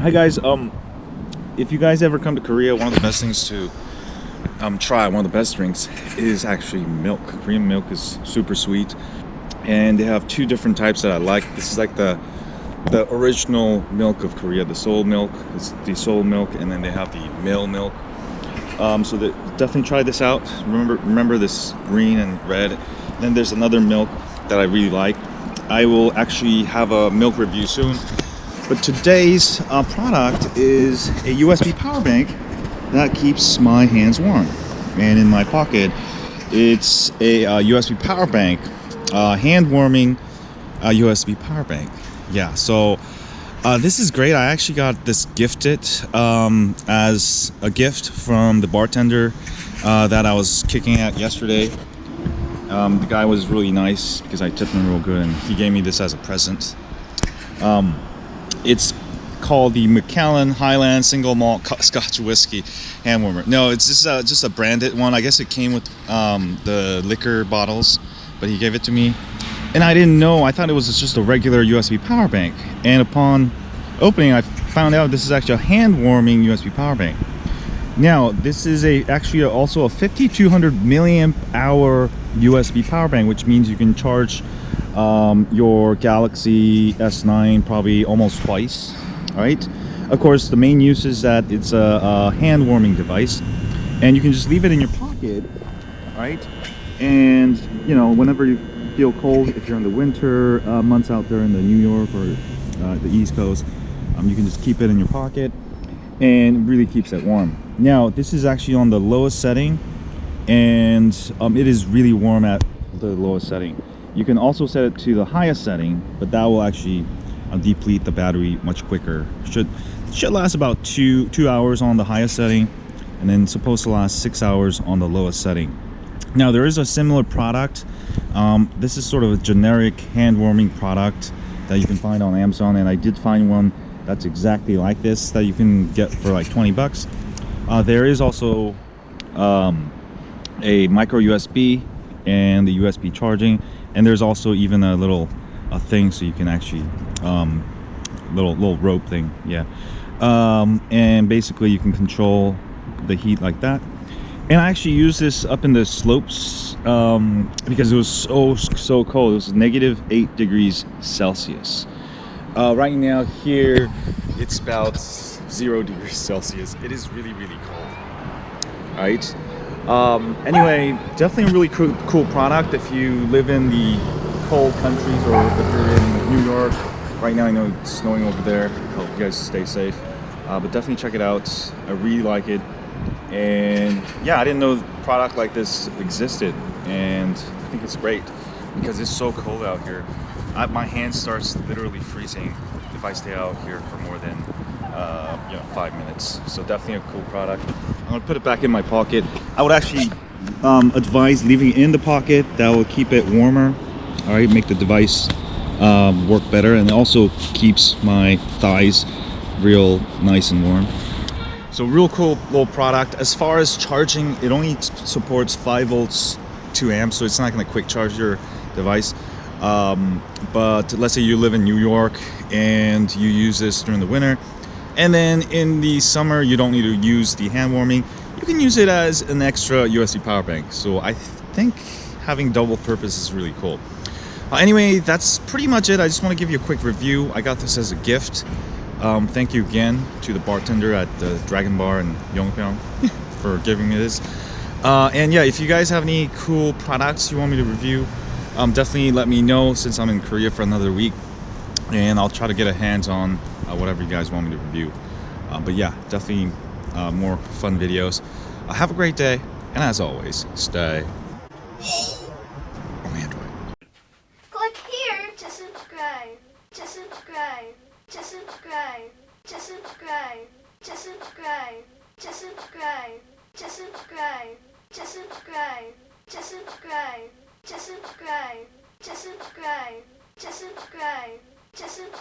Hi guys, if you guys ever come to Korea, one of the best things to try, one of the best drinks is actually milk. Korean milk is super sweet, and they have two different types that I like. This is like the original milk of Korea, the Seoul milk. It's the Seoul milk, and then they have the male milk. So definitely try this out. Remember this green and red. And then there's another milk that I really like. I will actually have a milk review soon. But today's product is a USB power bank that keeps my hands warm. And in my pocket, it's a USB power bank, hand warming USB power bank. Yeah, so this is great. I actually got this gifted as a gift from the bartender that I was kicking at yesterday. The guy was really nice because I tipped him real good, and he gave me this as a present. It's called the Macallan Highland Single Malt Scotch Whiskey Hand Warmer. No, it's just a branded one. I guess it came with the liquor bottles, but he gave it to me. And I didn't know. I thought it was just a regular USB power bank. And upon opening, I found out this is actually a hand warming USB power bank. Now, this is actually also a 5200 milliamp hour USB power bank, which means you can charge your Galaxy S9 probably almost twice. All right. Of course, the main use is that it's a hand warming device, and you can just leave it in your pocket, right? And you know, whenever you feel cold, if you're in the winter months out there in the New York or the East Coast, you can just keep it in your pocket, and it really keeps it warm. Now, this is actually on the lowest setting, and it is really warm at the lowest setting. You can also set it to the highest setting, but that will actually deplete the battery much quicker. Should last about two hours on the highest setting, and then supposed to last 6 hours on the lowest setting. Now, there is a similar product. This is sort of a generic hand warming product that you can find on Amazon, and I did find one that's exactly like this that you can get for like 20 bucks. There is also a micro USB and the USB charging, and there's also even a thing so you can actually little rope thing, yeah. And basically you can control the heat like that. And I actually used this up in the slopes because it was so cold. It was -8 degrees Celsius. Right now here it's about 0 degrees Celsius. It is really cold. All right. Anyway, definitely a really cool product if you live in the cold countries, or if you're in New York. Right now I know it's snowing over there. Hope you guys stay safe. But definitely check it out. I really like it. And yeah, I didn't know a product like this existed, and I think it's great because it's so cold out here. My hand starts literally freezing if I stay out here for more than 5 minutes. So definitely a cool product. I'm gonna put it back in my pocket. I would actually advise leaving it in the pocket. That will keep it warmer. All right, make the device work better, and it also keeps my thighs real nice and warm. So real cool little product. As far as charging, it only supports 5 volts, 2 amps, so it's not going to quick charge your device. But let's say you live in New York and you use this during the winter, and then in the summer you don't need to use the hand warming. You can use it as an extra USB power bank. So I think having double purpose is really cool. Anyway, that's pretty much it. I just want to give you a quick review. I got this as a gift. Thank you again to the bartender at the Dragon Bar in Yongpyeong for giving me this. And yeah, if you guys have any cool products you want me to review, definitely let me know, since I'm in Korea for another week, and I'll try to get a hands on whatever you guys want me to review. But yeah, definitely more fun videos. Have a great day, and as always, stay on Android. Click here to subscribe. To subscribe. To subscribe. To subscribe. To subscribe. To subscribe. To subscribe. To subscribe. To subscribe. To subscribe. To subscribe. To subscribe. To subscribe.